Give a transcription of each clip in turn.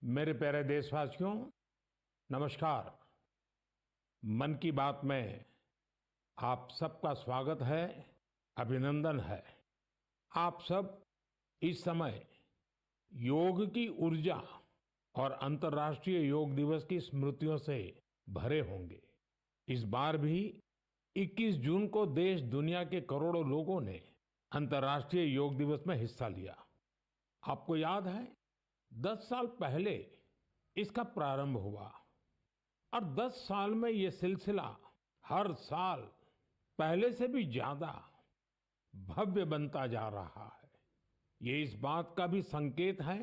मेरे प्यारे देशवासियों, नमस्कार। मन की बात में आप सबका स्वागत है, अभिनंदन है। आप सब इस समय योग की ऊर्जा और अंतर्राष्ट्रीय योग दिवस की स्मृतियों से भरे होंगे। इस बार भी 21 जून को देश दुनिया के करोड़ों लोगों ने अंतर्राष्ट्रीय योग दिवस में हिस्सा लिया। आपको याद है, 10 साल पहले इसका प्रारंभ हुआ और 10 साल में ये सिलसिला हर साल पहले से भी ज्यादा भव्य बनता जा रहा है। ये इस बात का भी संकेत है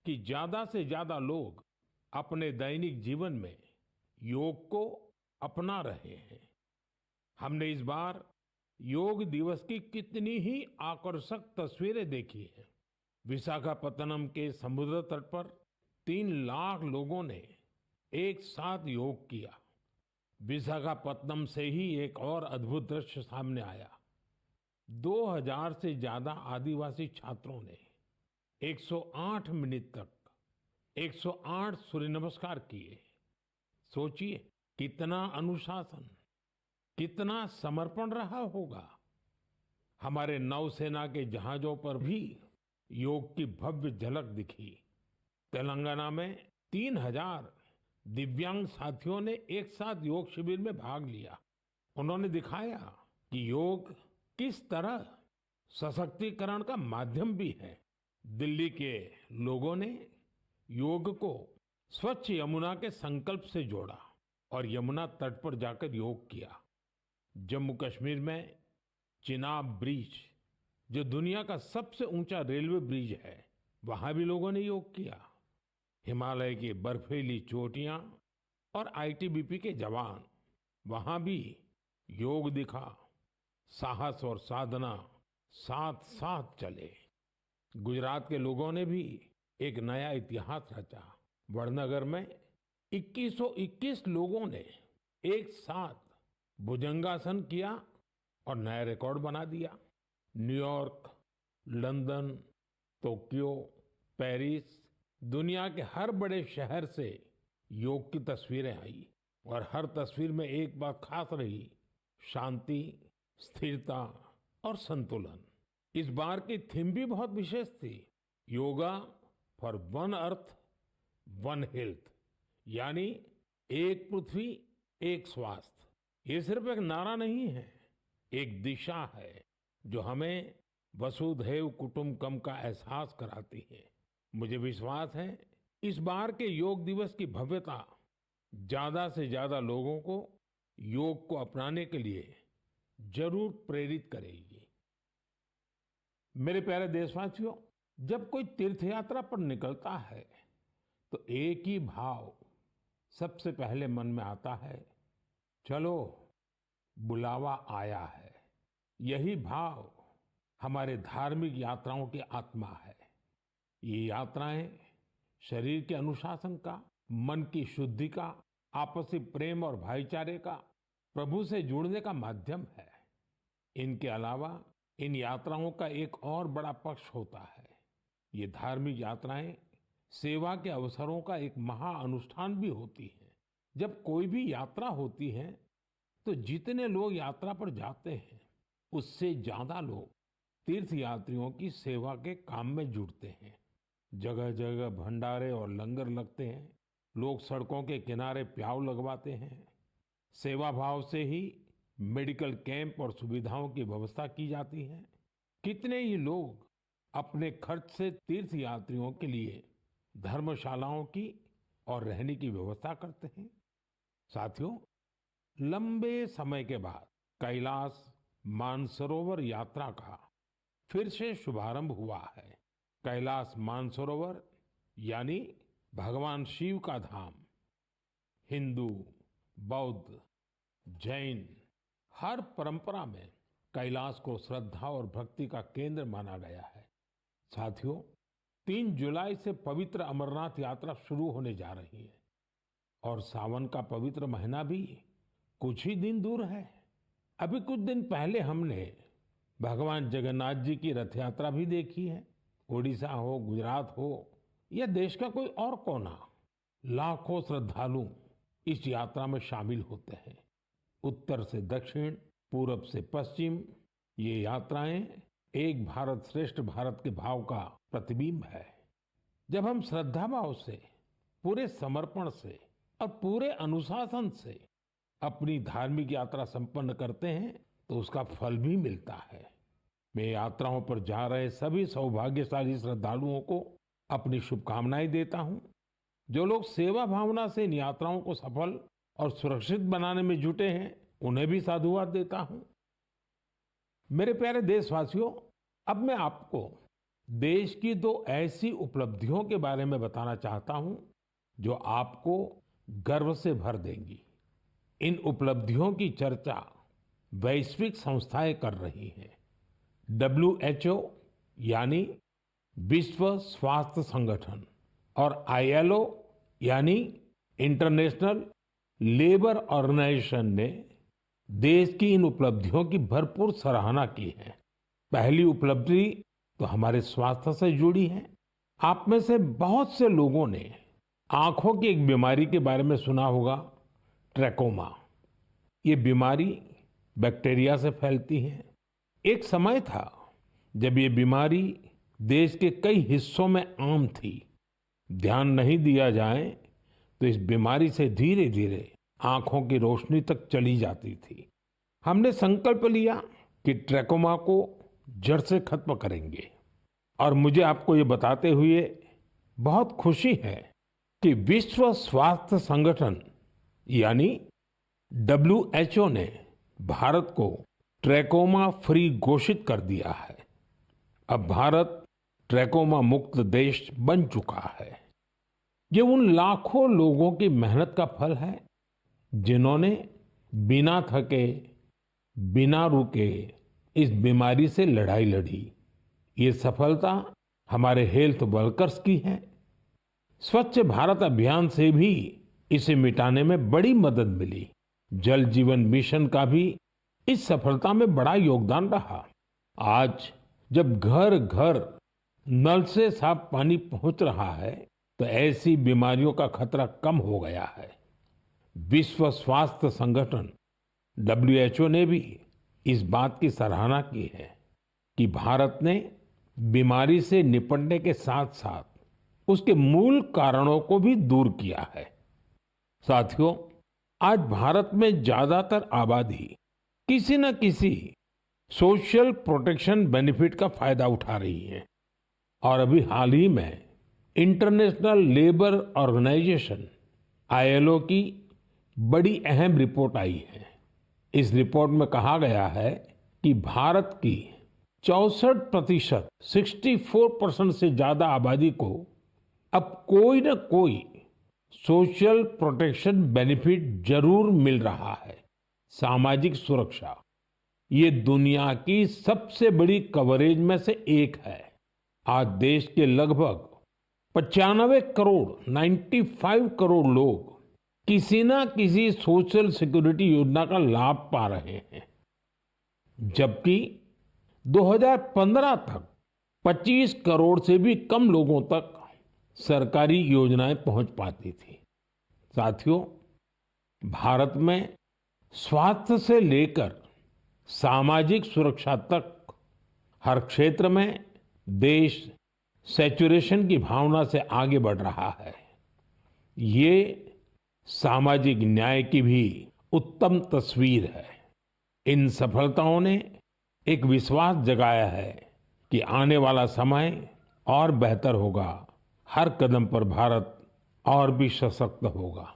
कि ज्यादा से ज्यादा लोग अपने दैनिक जीवन में योग को अपना रहे हैं। हमने इस बार योग दिवस की कितनी ही आकर्षक तस्वीरें देखी हैं। विशाखापत्तनम के समुद्र तट पर 3 लाख लोगों ने एक साथ योग किया। विशाखापत्तनम से ही एक और अद्भुत दृश्य सामने आया। 2000 से ज्यादा आदिवासी छात्रों ने 108 मिनट तक 108 सूर्य नमस्कार किए। सोचिए, कितना अनुशासन, कितना समर्पण रहा होगा। हमारे नौसेना के जहाजों पर भी योग की भव्य झलक दिखी। तेलंगाना में 3000 दिव्यांग साथियों ने एक साथ योग शिविर में भाग लिया। उन्होंने दिखाया कि योग किस तरह सशक्तिकरण का माध्यम भी है। दिल्ली के लोगों ने योग को स्वच्छ यमुना के संकल्प से जोड़ा और यमुना तट पर जाकर योग किया। जम्मू कश्मीर में चिनाब ब्रिज, जो दुनिया का सबसे ऊंचा रेलवे ब्रिज है, वहां भी लोगों ने योग किया। हिमालय की बर्फीली चोटियां और आईटीबीपी के जवान, वहां भी योग दिखा। साहस और साधना साथ साथ चले। गुजरात के लोगों ने भी एक नया इतिहास रचा। वडनगर में 2121 लोगों ने एक साथ भुजंगासन किया और नया रिकॉर्ड बना दिया। न्यूयॉर्क, लंदन, टोक्यो, पेरिस, दुनिया के हर बड़े शहर से योग की तस्वीरें आई और हर तस्वीर में एक बात खास रही: शांति, स्थिरता और संतुलन। इस बार की थीम भी बहुत विशेष थी। Yoga for one earth one health, यानी एक पृथ्वी एक स्वास्थ्य। ये सिर्फ एक नारा नहीं है, एक दिशा है जो हमें वसुधैव कुटुंबकम का एहसास कराती है। मुझे विश्वास है इस बार के योग दिवस की भव्यता ज्यादा से ज्यादा लोगों को योग को अपनाने के लिए जरूर प्रेरित करेगी। मेरे प्यारे देशवासियों, जब कोई तीर्थ यात्रा पर निकलता है तो एक ही भाव सबसे पहले मन में आता है: चलो, बुलावा आया है। यही भाव हमारे धार्मिक यात्राओं की आत्मा है। ये यात्राएं शरीर के अनुशासन का, मन की शुद्धि का, आपसी प्रेम और भाईचारे का, प्रभु से जुड़ने का माध्यम है। इनके अलावा इन यात्राओं का एक और बड़ा पक्ष होता है। ये धार्मिक यात्राएं सेवा के अवसरों का एक महाअनुष्ठान भी होती हैं। जब कोई भी यात्रा होती है तो जितने लोग यात्रा पर जाते हैं, उससे ज्यादा लोग तीर्थ यात्रियों की सेवा के काम में जुड़ते हैं। जगह जगह भंडारे और लंगर लगते हैं। लोग सड़कों के किनारे प्याऊ लगवाते हैं। सेवा भाव से ही मेडिकल कैंप और सुविधाओं की व्यवस्था की जाती है। कितने ही लोग अपने खर्च से तीर्थ यात्रियों के लिए धर्मशालाओं की और रहने की व्यवस्था करते हैं। साथियों, लंबे समय के बाद कैलाश मानसरोवर यात्रा का फिर से शुभारंभ हुआ है। कैलाश मानसरोवर यानी भगवान शिव का धाम। हिंदू, बौद्ध, जैन हर परंपरा में कैलाश को श्रद्धा और भक्ति का केंद्र माना गया है। साथियों, 3 जुलाई से पवित्र अमरनाथ यात्रा शुरू होने जा रही है और सावन का पवित्र महीना भी कुछ ही दिन दूर है। अभी कुछ दिन पहले हमने भगवान जगन्नाथ जी की रथ यात्रा भी देखी है। ओडिशा हो, गुजरात हो या देश का कोई और कोना, लाखों श्रद्धालु इस यात्रा में शामिल होते हैं। उत्तर से दक्षिण, पूरब से पश्चिम, ये यात्राएं एक भारत श्रेष्ठ भारत के भाव का प्रतिबिंब है। जब हम श्रद्धा भाव से, पूरे समर्पण से और पूरे अनुशासन से अपनी धार्मिक यात्रा संपन्न करते हैं तो उसका फल भी मिलता है। मैं यात्राओं पर जा रहे सभी सौभाग्यशाली श्रद्धालुओं को अपनी शुभकामनाएं देता हूं। जो लोग सेवा भावना से इन यात्राओं को सफल और सुरक्षित बनाने में जुटे हैं, उन्हें भी साधुवाद देता हूं। मेरे प्यारे देशवासियों, अब मैं आपको देश की 2 ऐसी उपलब्धियों के बारे में बताना चाहता हूं जो आपको गर्व से भर देंगी। इन उपलब्धियों की चर्चा वैश्विक संस्थाएं कर रही हैं। WHO यानी विश्व स्वास्थ्य संगठन और ILO यानी इंटरनेशनल लेबर ऑर्गेनाइजेशन ने देश की इन उपलब्धियों की भरपूर सराहना की है। पहली उपलब्धि तो हमारे स्वास्थ्य से जुड़ी है। आप में से बहुत से लोगों ने आंखों की एक बीमारी के बारे में सुना होगा, ट्रैकोमा। ये बीमारी बैक्टीरिया से फैलती है। एक समय था जब ये बीमारी देश के कई हिस्सों में आम थी। ध्यान नहीं दिया जाए तो इस बीमारी से धीरे धीरे आंखों की रोशनी तक चली जाती थी। हमने संकल्प लिया कि ट्रैकोमा को जड़ से खत्म करेंगे और मुझे आपको ये बताते हुए बहुत खुशी है कि विश्व स्वास्थ्य संगठन यानी WHO ने भारत को ट्रैकोमा फ्री घोषित कर दिया है। अब भारत ट्रैकोमा मुक्त देश बन चुका है। ये उन लाखों लोगों की मेहनत का फल है जिन्होंने बिना थके, बिना रुके इस बीमारी से लड़ाई लड़ी। ये सफलता हमारे हेल्थ वर्कर्स की है। स्वच्छ भारत अभियान से भी इसे मिटाने में बड़ी मदद मिली। जल जीवन मिशन का भी इस सफलता में बड़ा योगदान रहा। आज जब घर घर नल से साफ पानी पहुंच रहा है तो ऐसी बीमारियों का खतरा कम हो गया है। विश्व स्वास्थ्य संगठन WHO ने भी इस बात की सराहना की है कि भारत ने बीमारी से निपटने के साथ साथ उसके मूल कारणों को भी दूर किया है। साथियों, आज भारत में ज्यादातर आबादी किसी न किसी सोशल प्रोटेक्शन बेनिफिट का फायदा उठा रही है और अभी हाल ही में इंटरनेशनल लेबर ऑर्गेनाइजेशन ILO की बड़ी अहम रिपोर्ट आई है। इस रिपोर्ट में कहा गया है कि भारत की 64%, 64% से ज्यादा आबादी को अब कोई न कोई सोशल प्रोटेक्शन बेनिफिट जरूर मिल रहा है। सामाजिक सुरक्षा ये दुनिया की सबसे बड़ी कवरेज में से एक है। आज देश के लगभग 95 करोड़, 95 करोड़ लोग किसी ना किसी सोशल सिक्योरिटी योजना का लाभ पा रहे हैं, जबकि 2015 तक 25 करोड़ से भी कम लोगों तक सरकारी योजनाएं पहुंच पाती थी। साथियों, भारत में स्वास्थ्य से लेकर सामाजिक सुरक्षा तक हर क्षेत्र में देश सैचुरेशन की भावना से आगे बढ़ रहा है। ये सामाजिक न्याय की भी उत्तम तस्वीर है। इन सफलताओं ने एक विश्वास जगाया है कि आने वाला समय और बेहतर होगा। हर कदम पर भारत और भी सशक्त होगा।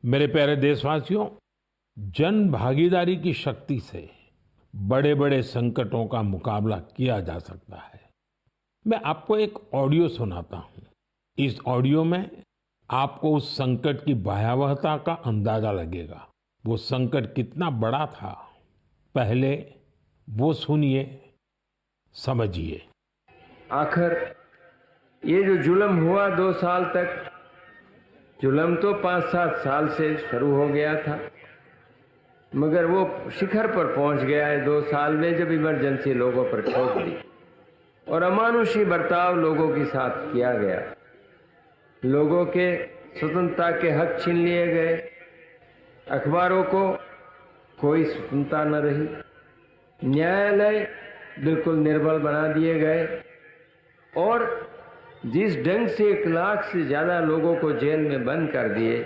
मेरे प्यारे देशवासियों, जन भागीदारी की शक्ति से बड़े बड़े संकटों का मुकाबला किया जा सकता है। मैं आपको एक ऑडियो सुनाता हूं। इस ऑडियो में आपको उस संकट की भयावहता का अंदाजा लगेगा। वो संकट कितना बड़ा था, पहले वो सुनिए, समझिए। आखिर ये जो जुल्म हुआ 2 साल तक, जुल्म तो 5-7 साल से शुरू हो गया था, मगर वो शिखर पर पहुंच गया है 2 साल में, जब इमरजेंसी लोगों पर ठोक दी और अमानुषी बर्ताव लोगों के साथ किया गया। लोगों के स्वतंत्रता के हक छीन लिए गए, अखबारों को कोई स्वतंत्रता न रही, न्यायालय बिल्कुल निर्बल बना दिए गए और जिस ढंग से 1 लाख से ज़्यादा लोगों को जेल में बंद कर दिए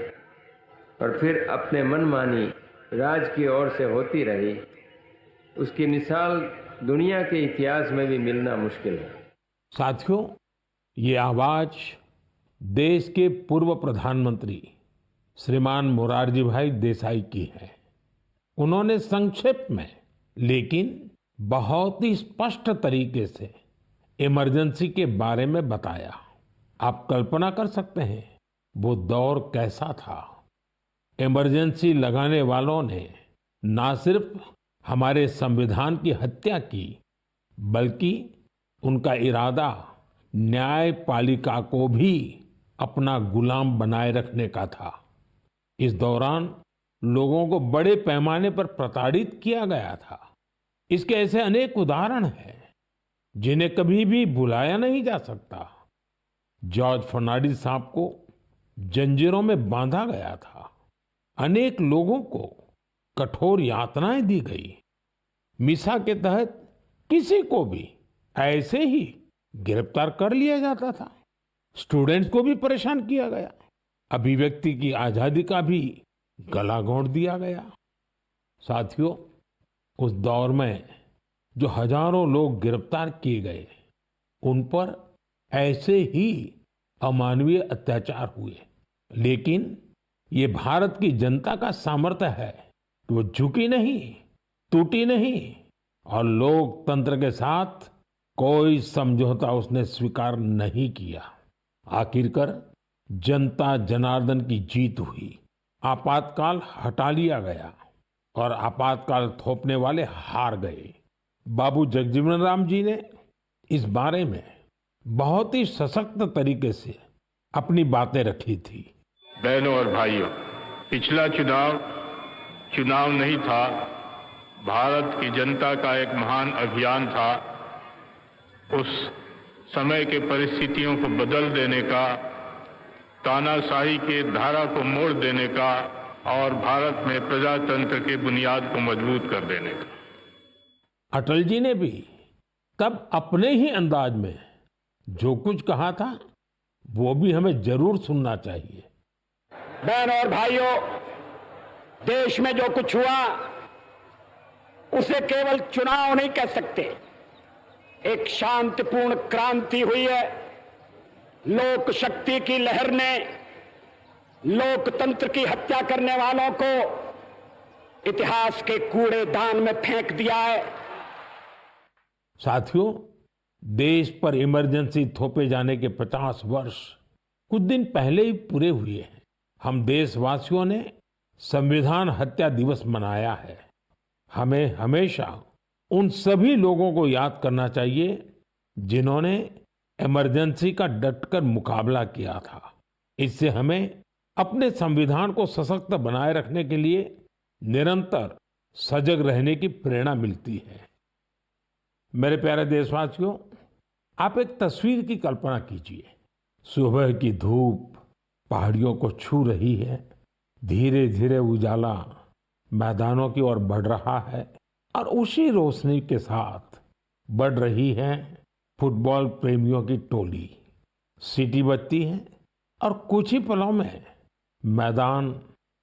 और फिर अपने मनमानी राज की ओर से होती रही, उसकी मिसाल दुनिया के इतिहास में भी मिलना मुश्किल है। साथियों, ये आवाज देश के पूर्व प्रधानमंत्री श्रीमान मोरारजी भाई देसाई की है। उन्होंने संक्षेप में लेकिन बहुत ही स्पष्ट तरीके से इमरजेंसी के बारे में बताया। आप कल्पना कर सकते हैं वो दौर कैसा था। इमरजेंसी लगाने वालों ने ना सिर्फ हमारे संविधान की हत्या की, बल्कि उनका इरादा न्यायपालिका को भी अपना गुलाम बनाए रखने का था। इस दौरान लोगों को बड़े पैमाने पर प्रताड़ित किया गया था। इसके ऐसे अनेक उदाहरण हैं जिन्हें कभी भी भुलाया नहीं जा सकता। जॉर्ज फर्नांडिस साहब को जंजीरों में बांधा गया था। अनेक लोगों को कठोर यातनाएं दी गई। मिसा के तहत किसी को भी ऐसे ही गिरफ्तार कर लिया जाता था। स्टूडेंट्स को भी परेशान किया गया। अभिव्यक्ति की आजादी का भी गला घोंट दिया गया। साथियों, उस दौर में जो हजारों लोग गिरफ्तार किए गए, उन पर ऐसे ही अमानवीय अत्याचार हुए। लेकिन ये भारत की जनता का सामर्थ्य है कि वो झुकी नहीं, टूटी नहीं और लोकतंत्र के साथ कोई समझौता उसने स्वीकार नहीं किया। आखिरकार जनता जनार्दन की जीत हुई। आपातकाल हटा लिया गया और आपातकाल थोपने वाले हार गए। बाबू जगजीवन राम जी ने इस बारे में बहुत ही सशक्त तरीके से अपनी बातें रखी थी। बहनों और भाइयों, पिछला चुनाव नहीं था, भारत की जनता का एक महान अभियान था। उस समय के परिस्थितियों को बदल देने का, तानाशाही के धारा को मोड़ देने का और भारत में प्रजातंत्र के बुनियाद को मजबूत कर देने का। अटल जी ने भी तब अपने ही अंदाज में जो कुछ कहा था, वो भी हमें जरूर सुनना चाहिए। बहनों और भाइयों, देश में जो कुछ हुआ उसे केवल चुनाव नहीं कह सकते। एक शांतिपूर्ण क्रांति हुई है। लोक शक्ति की लहर ने लोकतंत्र की हत्या करने वालों को इतिहास के कूड़ेदान में फेंक दिया है। साथियों, देश पर इमरजेंसी थोपे जाने के 50 वर्ष कुछ दिन पहले ही पूरे हुए हैं। हम देशवासियों ने संविधान हत्या दिवस मनाया है। हमें हमेशा उन सभी लोगों को याद करना चाहिए जिन्होंने इमरजेंसी का डटकर मुकाबला किया था। इससे हमें अपने संविधान को सशक्त बनाए रखने के लिए निरंतर सजग रहने की प्रेरणा मिलती है। मेरे प्यारे देशवासियों, आप एक तस्वीर की कल्पना कीजिए। सुबह की धूप पहाड़ियों को छू रही है। धीरे धीरे उजाला मैदानों की ओर बढ़ रहा है और उसी रोशनी के साथ बढ़ रही है फुटबॉल प्रेमियों की टोली। सीटी बजती है और कुछ ही पलों में मैदान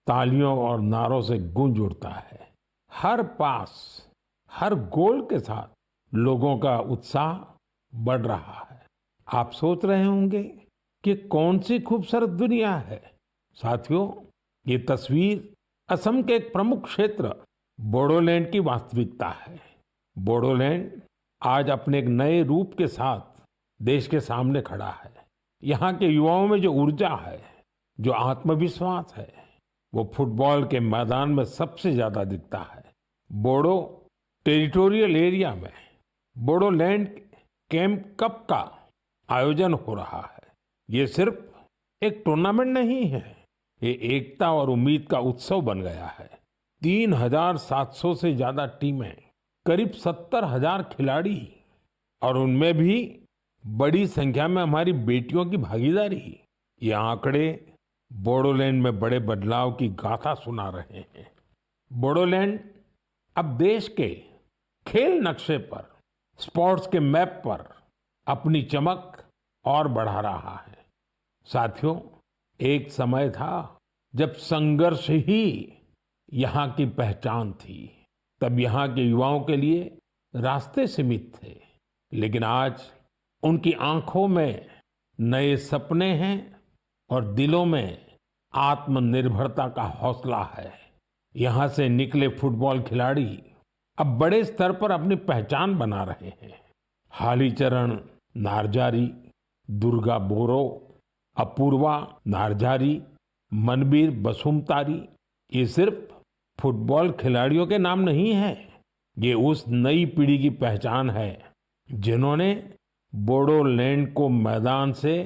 तालियों और नारों से गूंज उठता है। हर पास, हर गोल के साथ लोगों का उत्साह बढ़ रहा है। आप सोच रहे होंगे कि कौन सी खूबसूरत दुनिया है। साथियों, ये तस्वीर असम के एक प्रमुख क्षेत्र बोडोलैंड की वास्तविकता है। बोडोलैंड आज अपने एक नए रूप के साथ देश के सामने खड़ा है। यहाँ के युवाओं में जो ऊर्जा है, जो आत्मविश्वास है, वो फुटबॉल के मैदान में सबसे ज्यादा दिखता है। बोडो टेरिटोरियल एरिया में बोडोलैंड कैंप कप का आयोजन हो रहा है। ये सिर्फ एक टूर्नामेंट नहीं है, ये एकता और उम्मीद का उत्सव बन गया है। 3,700 से ज्यादा टीमें, करीब 70,000 खिलाड़ी और उनमें भी बड़ी संख्या में हमारी बेटियों की भागीदारी। ये आंकड़े बोडोलैंड में बड़े बदलाव की गाथा सुना रहे हैं। बोडोलैंड अब देश के खेल नक्शे पर, स्पोर्ट्स के मैप पर अपनी चमक और बढ़ा रहा है। साथियों, एक समय था जब संघर्ष ही यहाँ की पहचान थी। तब यहाँ के युवाओं के लिए रास्ते सीमित थे, लेकिन आज उनकी आंखों में नए सपने हैं और दिलों में आत्मनिर्भरता का हौसला है। यहाँ से निकले फुटबॉल खिलाड़ी अब बड़े स्तर पर अपनी पहचान बना रहे हैं। हालीचरण नार्जारी, दुर्गा बोरो, अपूर्वा नार्जारी, मनबीर बसुमतारी, ये सिर्फ फुटबॉल खिलाड़ियों के नाम नहीं है, ये उस नई पीढ़ी की पहचान है जिन्होंने बोडोलैंड को मैदान से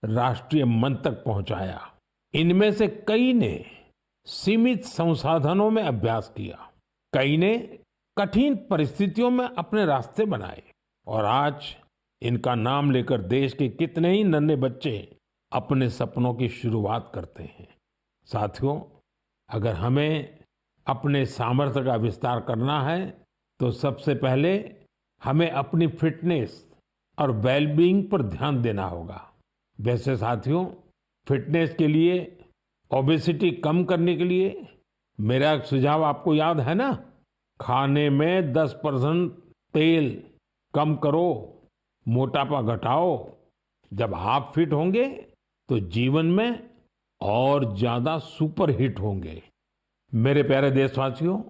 राष्ट्रीय मंच तक पहुंचाया। इनमें से कई ने सीमित संसाधनों में अभ्यास किया, कई ने कठिन परिस्थितियों में अपने रास्ते बनाए और आज इनका नाम लेकर देश के कितने ही नन्हे बच्चे अपने सपनों की शुरुआत करते हैं। साथियों, अगर हमें अपने सामर्थ्य का विस्तार करना है तो सबसे पहले हमें अपनी फिटनेस और वेलबीइंग पर ध्यान देना होगा। वैसे साथियों, फिटनेस के लिए, ओबेसिटी कम करने के लिए मेरा एक सुझाव आपको याद है ना? खाने में 10% तेल कम करो, मोटापा घटाओ। जब आप फिट होंगे तो जीवन में और ज्यादा सुपर हिट होंगे। मेरे प्यारे देशवासियों,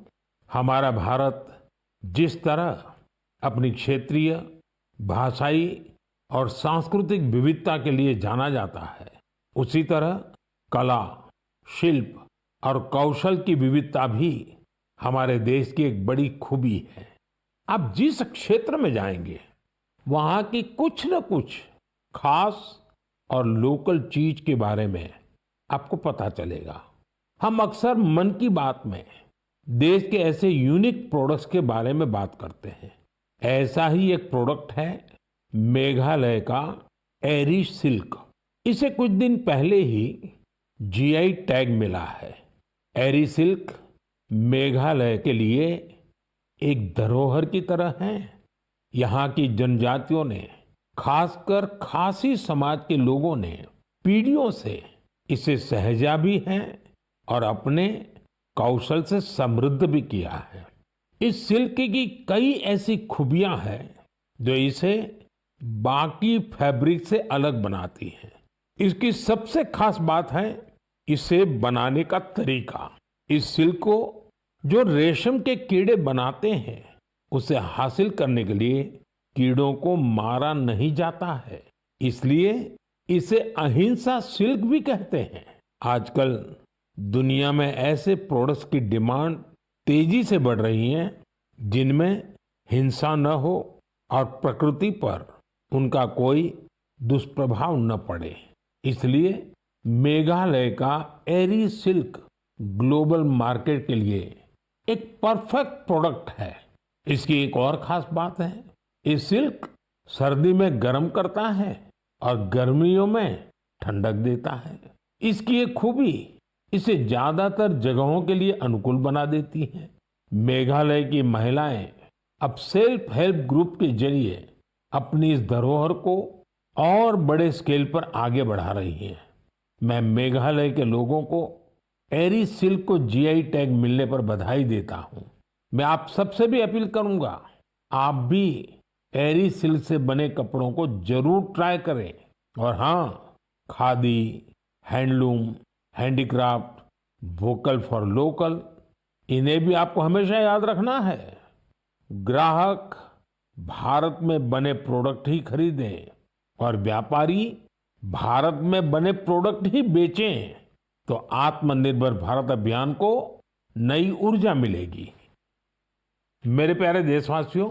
हमारा भारत जिस तरह अपनी क्षेत्रीय, भाषाई और सांस्कृतिक विविधता के लिए जाना जाता है, उसी तरह कला, शिल्प और कौशल की विविधता भी हमारे देश की एक बड़ी खूबी है। आप जिस क्षेत्र में जाएंगे वहां की कुछ न कुछ खास और लोकल चीज के बारे में आपको पता चलेगा। हम अक्सर मन की बात में देश के ऐसे यूनिक प्रोडक्ट्स के बारे में बात करते हैं। ऐसा ही एक प्रोडक्ट है मेघालय का एरी सिल्क। इसे कुछ दिन पहले ही जीआई टैग मिला है। एरी सिल्क मेघालय के लिए एक धरोहर की तरह है। यहाँ की जनजातियों ने, खासकर खासी समाज के लोगों ने पीढ़ियों से इसे सहेजा भी है और अपने कौशल से समृद्ध भी किया है। इस सिल्क की कई ऐसी खूबियां हैं जो इसे बाकी फैब्रिक से अलग बनाती हैं। इसकी सबसे खास बात है इसे बनाने का तरीका। इस सिल्क को जो रेशम के कीड़े बनाते हैं, उसे हासिल करने के लिए कीड़ों को मारा नहीं जाता है, इसलिए इसे अहिंसा सिल्क भी कहते हैं। आजकल दुनिया में ऐसे प्रोडक्ट्स की डिमांड तेजी से बढ़ रही है जिनमें हिंसा न हो और प्रकृति पर उनका कोई दुष्प्रभाव न पड़े। इसलिए मेघालय का एरी सिल्क ग्लोबल मार्केट के लिए एक परफेक्ट प्रोडक्ट है। इसकी एक और खास बात है, ये सिल्क सर्दी में गर्म करता है और गर्मियों में ठंडक देता है। इसकी एक खूबी इसे ज्यादातर जगहों के लिए अनुकूल बना देती है। मेघालय की महिलाएं अब सेल्फ हेल्प ग्रुप के जरिए अपनी इस धरोहर को और बड़े स्केल पर आगे बढ़ा रही हैं। मैं मेघालय के लोगों को एरी सिल्क को जीआई टैग मिलने पर बधाई देता हूं। मैं आप सबसे भी अपील करूंगा, आप भी एरी सिल्क से बने कपड़ों को जरूर ट्राई करें। और हाँ, khadi, handloom, handicraft, vocal for local, इन्हें भी आपको हमेशा याद रखना है। ग्राहक भारत में बने प्रोडक्ट ही खरीदें और व्यापारी भारत में बने प्रोडक्ट ही बेचें, तो आत्मनिर्भर भारत अभियान को नई ऊर्जा मिलेगी। मेरे प्यारे देशवासियों,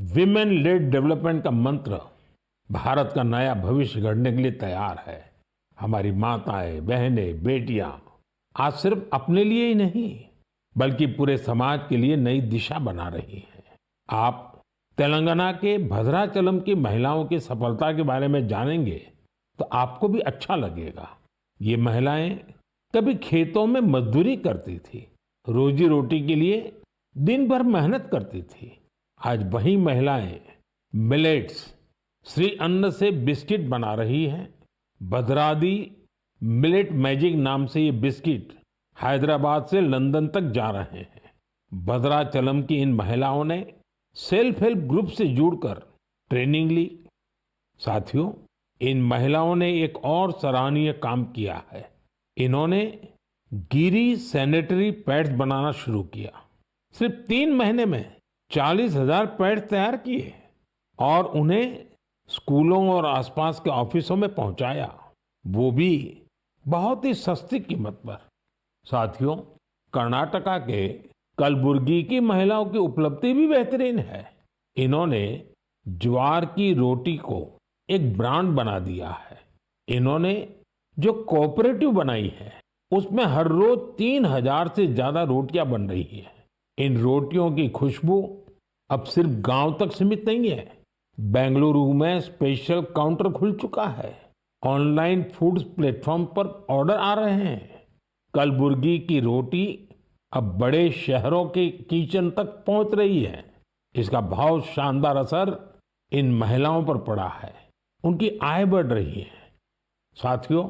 विमेन लेड डेवलपमेंट का मंत्र भारत का नया भविष्य गढ़ने के लिए तैयार है। हमारी माताएं, बहनें, बेटियां आज सिर्फ अपने लिए ही नहीं बल्कि पूरे समाज के लिए नई दिशा बना रही हैं। आप तेलंगाना के भद्राचलम की महिलाओं की सफलता के बारे में जानेंगे तो आपको भी अच्छा लगेगा। ये महिलाएं कभी खेतों में मजदूरी करती थी, रोजी रोटी के लिए दिन भर मेहनत करती थी। आज वही महिलाएं मिलेट्स, श्री अन्न से बिस्किट बना रही हैं। भद्रादी मिलेट मैजिक नाम से ये बिस्किट हैदराबाद से लंदन तक जा रहे हैं। भद्राचलम की इन महिलाओं ने सेल्फ हेल्प ग्रुप से जुड़कर ट्रेनिंग ली। साथियों, इन महिलाओं ने एक और सराहनीय काम किया है। इन्होंने गिरी सैनिटरी पैड्स बनाना शुरू किया। सिर्फ 3 महीने में 40,000 पैड्स तैयार किए और उन्हें स्कूलों और आसपास के ऑफिसों में पहुंचाया, वो भी बहुत ही सस्ती कीमत पर। साथियों, कर्नाटका के कलबुर्गी की महिलाओं की उपलब्धि भी बेहतरीन है। इन्होंने ज्वार की रोटी को एक ब्रांड बना दिया है। इन्होंने जो कोऑपरेटिव बनाई है उसमें हर रोज 3,000 से ज्यादा रोटियां बन रही हैं। इन रोटियों की खुशबू अब सिर्फ गांव तक सीमित नहीं है। बेंगलुरु में स्पेशल काउंटर खुल चुका है। ऑनलाइन फूड प्लेटफॉर्म पर ऑर्डर आ रहे हैं। कलबुर्गी की रोटी अब बड़े शहरों के किचन तक पहुंच रही है। इसका बहुत शानदार असर इन महिलाओं पर पड़ा है। उनकी आय बढ़ रही है। साथियों,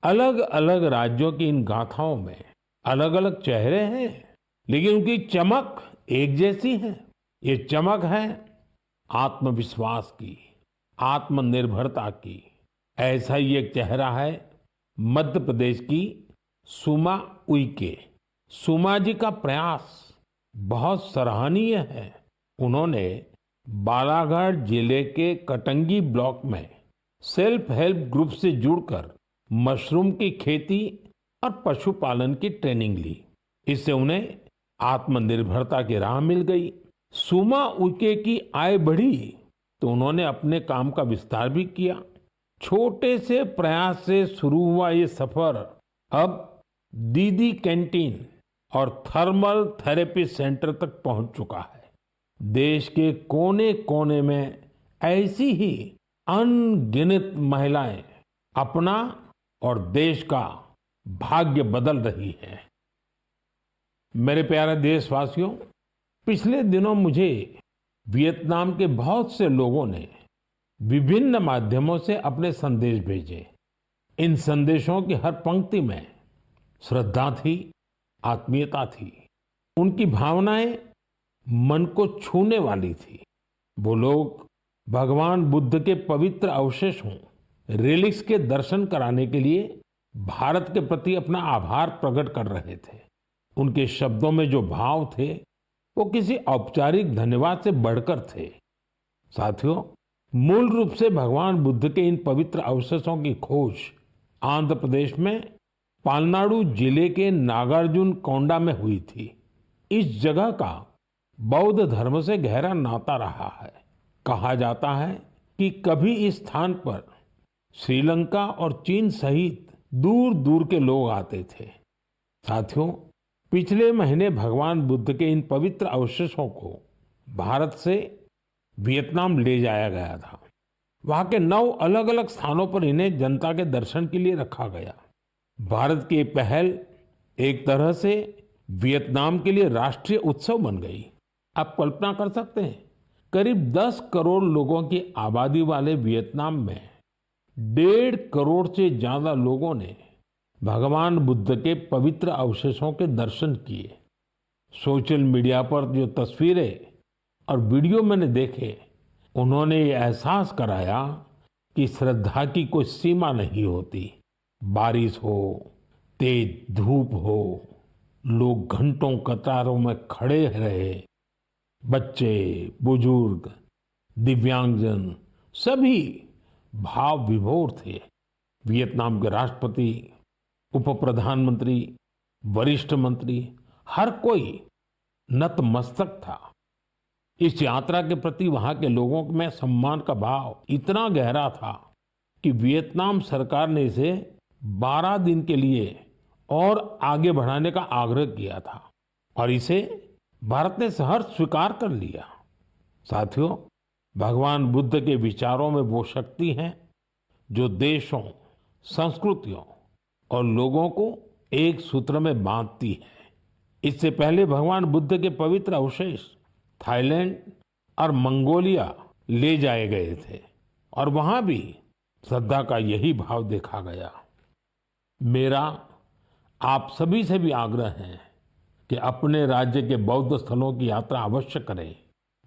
अलग अलग राज्यों की इन गाथाओं में अलग अलग चेहरे हैं, लेकिन उनकी चमक एक जैसी है। ये चमक है आत्मविश्वास की, आत्मनिर्भरता की। ऐसा ही एक चेहरा है मध्य प्रदेश की सुमा उइके। सुमा जी का प्रयास बहुत सराहनीय है। उन्होंने बालाघाट जिले के कटंगी ब्लॉक में सेल्फ हेल्प ग्रुप से जुड़कर मशरूम की खेती और पशुपालन की ट्रेनिंग ली। इससे उन्हें आत्मनिर्भरता की राह मिल गई। सुमा उइके की आय बढ़ी तो उन्होंने अपने काम का विस्तार भी किया। छोटे से प्रयास से शुरू हुआ ये सफर अब दीदी कैंटीन और थर्मल थेरेपी सेंटर तक पहुंच चुका है। देश के कोने कोने में ऐसी ही अनगिनत महिलाएं अपना और देश का भाग्य बदल रही हैं। मेरे प्यारे देशवासियों, पिछले दिनों मुझे वियतनाम के बहुत से लोगों ने विभिन्न माध्यमों से अपने संदेश भेजे। इन संदेशों की हर पंक्ति में श्रद्धा थी, आत्मीयता थी। उनकी भावनाएं मन को छूने वाली थी। वो लोग भगवान बुद्ध के पवित्र अवशेषों, रिलिक्स के दर्शन कराने के लिए भारत के प्रति अपना आभार प्रकट कर रहे थे। उनके शब्दों में जो भाव थे वो किसी औपचारिक धन्यवाद से बढ़कर थे। साथियों, मूल रूप से भगवान बुद्ध के इन पवित्र अवशेषों की खोज आंध्र प्रदेश में पालनाडु जिले के नागार्जुन कोंडा में हुई थी। इस जगह का बौद्ध धर्म से गहरा नाता रहा है। कहा जाता है कि कभी इस स्थान पर श्रीलंका और चीन सहित दूर दूर के लोग आते थे। साथियों, पिछले महीने भगवान बुद्ध के इन पवित्र अवशेषों को भारत से वियतनाम ले जाया गया था। वहां के 9 अलग अलग स्थानों पर इन्हें जनता के दर्शन के लिए रखा गया। भारत की पहल एक तरह से वियतनाम के लिए राष्ट्रीय उत्सव बन गई। आप कल्पना कर सकते हैं, करीब 10 करोड़ लोगों की आबादी वाले वियतनाम में 1.5 करोड़ से ज्यादा लोगों ने भगवान बुद्ध के पवित्र अवशेषों के दर्शन किए। सोशल मीडिया पर जो तस्वीरें और वीडियो मैंने देखे, उन्होंने ये एहसास कराया कि श्रद्धा की कोई सीमा नहीं होती। बारिश हो, तेज धूप हो, लोग घंटों कतारों में खड़े रहे। बच्चे, बुजुर्ग, दिव्यांगजन सभी भाव विभोर थे। वियतनाम के राष्ट्रपति, उप प्रधानमंत्री, वरिष्ठ मंत्री, हर कोई नतमस्तक था। इस यात्रा के प्रति वहां के लोगों में सम्मान का भाव इतना गहरा था कि वियतनाम सरकार ने इसे 12 दिन के लिए और आगे बढ़ाने का आग्रह किया था और इसे भारत ने सहर्ष स्वीकार कर लिया। साथियों, भगवान बुद्ध के विचारों में वो शक्ति है जो देशों, संस्कृतियों और लोगों को एक सूत्र में बांधती है। इससे पहले भगवान बुद्ध के पवित्र अवशेष थाईलैंड और मंगोलिया ले जाए गए थे और वहां भी श्रद्धा का यही भाव देखा गया। मेरा आप सभी से भी आग्रह है कि अपने राज्य के बौद्ध स्थलों की यात्रा अवश्य करें।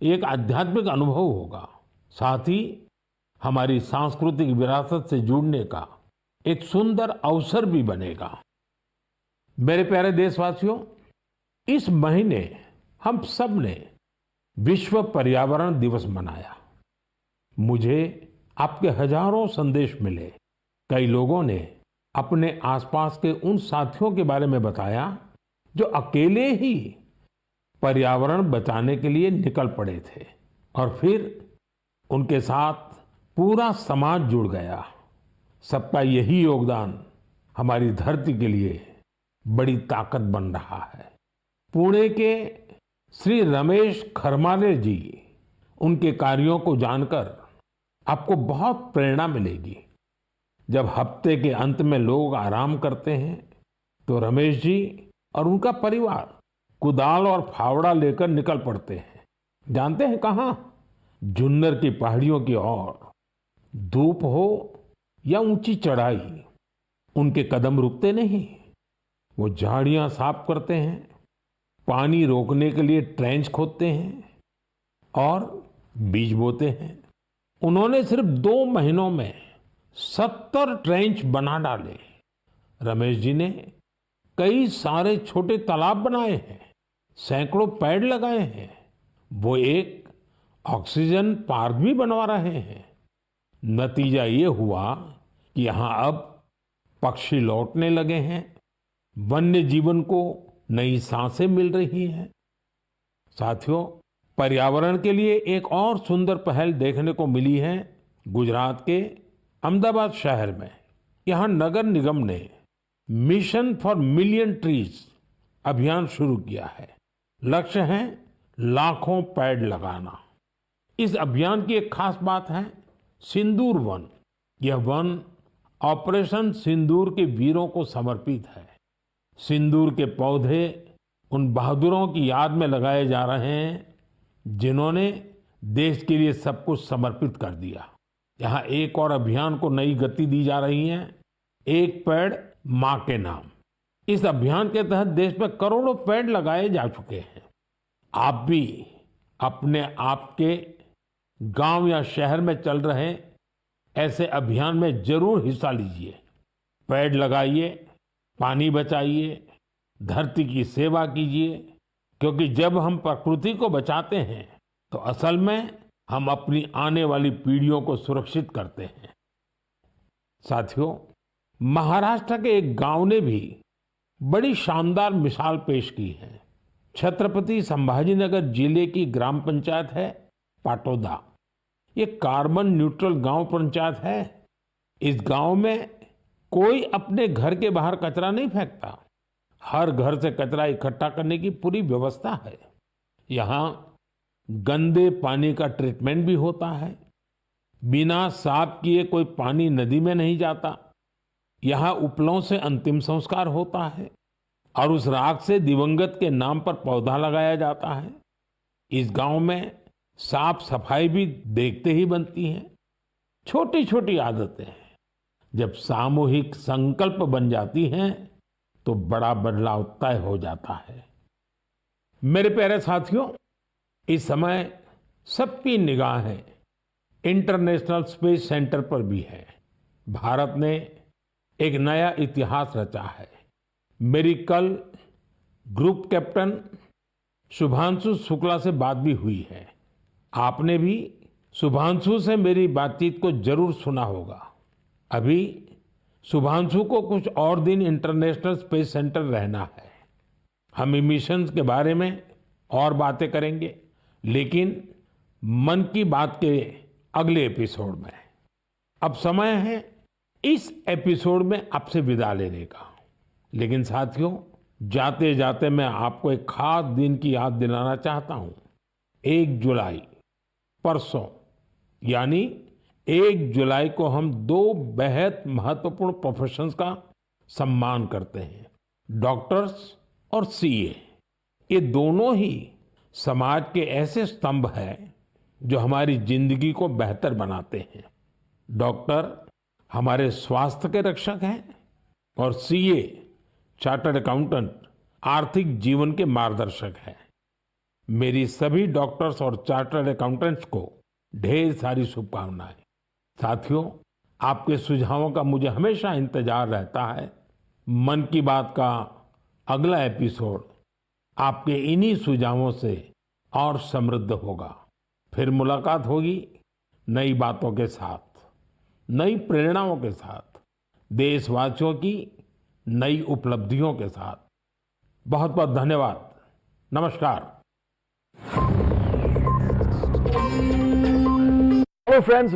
एक आध्यात्मिक अनुभव होगा, साथ ही हमारी सांस्कृतिक विरासत से जुड़ने का एक सुंदर अवसर भी बनेगा। मेरे प्यारे देशवासियों, इस महीने हम सब ने विश्व पर्यावरण दिवस मनाया। मुझे आपके हजारों संदेश मिले। कई लोगों ने अपने आसपास के उन साथियों के बारे में बताया जो अकेले ही पर्यावरण बचाने के लिए निकल पड़े थे और फिर उनके साथ पूरा समाज जुड़ गया। सबका यही योगदान हमारी धरती के लिए बड़ी ताकत बन रहा है। पुणे के श्री रमेश खरमाले जी, उनके कार्यों को जानकर आपको बहुत प्रेरणा मिलेगी। जब हफ्ते के अंत में लोग आराम करते हैं तो रमेश जी और उनका परिवार कुदाल और फावड़ा लेकर निकल पड़ते हैं। जानते हैं कहाँ? जुन्नर की पहाड़ियों की ओर। धूप हो या ऊंची चढ़ाई, उनके कदम रुकते नहीं। वो झाड़ियां साफ करते हैं, पानी रोकने के लिए ट्रेंच खोदते हैं और बीज बोते हैं। उन्होंने सिर्फ 2 महीनों में 70 ट्रेंच बना डाले। रमेश जी ने कई सारे छोटे तालाब बनाए हैं, सैकड़ों पेड़ लगाए हैं। वो एक ऑक्सीजन पार्क भी बनवा रहे हैं। नतीजा ये हुआ कि यहाँ अब पक्षी लौटने लगे हैं, वन्य जीवन को नई सांसें मिल रही हैं। साथियों, पर्यावरण के लिए एक और सुंदर पहल देखने को मिली है गुजरात के अहमदाबाद शहर में। यहाँ नगर निगम ने मिशन फॉर मिलियन ट्रीज अभियान शुरू किया है। लक्ष्य है लाखों पेड़ लगाना। इस अभियान की एक खास बात है सिंदूर वन। यह वन ऑपरेशन सिंदूर के वीरों को समर्पित है। सिंदूर के पौधे उन बहादुरों की याद में लगाए जा रहे हैं जिन्होंने देश के लिए सब कुछ समर्पित कर दिया। यहाँ एक और अभियान को नई गति दी जा रही है, एक पेड़ मां के नाम। इस अभियान के तहत देश में करोड़ों पेड़ लगाए जा चुके हैं। आप भी अपने आपके गांव या शहर में चल रहे ऐसे अभियान में जरूर हिस्सा लीजिए। पेड़ लगाइए, पानी बचाइए, धरती की सेवा कीजिए, क्योंकि जब हम प्रकृति को बचाते हैं तो असल में हम अपनी आने वाली पीढ़ियों को सुरक्षित करते हैं। साथियों, महाराष्ट्र के एक गांव ने भी बड़ी शानदार मिसाल पेश की है। छत्रपति संभाजीनगर जिले की ग्राम पंचायत है पाटोदा। ये कार्बन न्यूट्रल गांव पंचायत है। इस गांव में कोई अपने घर के बाहर कचरा नहीं फेंकता। हर घर से कचरा इकट्ठा करने की पूरी व्यवस्था है। यहाँ गंदे पानी का ट्रीटमेंट भी होता है। बिना साफ किए कोई पानी नदी में नहीं जाता। यहाँ उपलों से अंतिम संस्कार होता है और उस राख से दिवंगत के नाम पर पौधा लगाया जाता है। इस गांव में साफ सफाई भी देखते ही बनती है। छोटी छोटी आदतें जब सामूहिक संकल्प बन जाती हैं तो बड़ा बदलाव तय हो जाता है। मेरे प्यारे साथियों, इस समय सबकी निगाहें इंटरनेशनल स्पेस सेंटर पर भी है। भारत ने एक नया इतिहास रचा है। मेरी कल ग्रुप कैप्टन शुभांशु शुक्ला से बात भी हुई है। आपने भी शुभांशु से मेरी बातचीत को जरूर सुना होगा। अभी शुभांशु को कुछ और दिन इंटरनेशनल स्पेस सेंटर रहना है। हम मिशंस के बारे में और बातें करेंगे, लेकिन मन की बात के अगले एपिसोड में अब समय है इस एपिसोड में आपसे विदा लेने का। लेकिन साथियों, जाते जाते मैं आपको एक खास दिन की याद दिलाना चाहता हूं। 1 जुलाई, परसों, यानी 1 जुलाई को हम 2 बेहद महत्वपूर्ण प्रोफेशंस का सम्मान करते हैं, डॉक्टर्स और सीए। ये दोनों ही समाज के ऐसे स्तंभ हैं जो हमारी जिंदगी को बेहतर बनाते हैं। डॉक्टर हमारे स्वास्थ्य के रक्षक हैं और सीए, चार्टर्ड अकाउंटेंट, आर्थिक जीवन के मार्गदर्शक हैं। मेरी सभी डॉक्टर्स और चार्टर्ड अकाउंटेंट्स को ढेर सारी शुभकामनाएं। साथियों, आपके सुझावों का मुझे हमेशा इंतजार रहता है। मन की बात का अगला एपिसोड आपके इन्हीं सुझावों से और समृद्ध होगा। फिर मुलाकात होगी नई बातों के साथ, नई प्रेरणाओं के साथ, देशवासियों की नई उपलब्धियों के साथ। बहुत बहुत धन्यवाद। नमस्कार। Hello friends,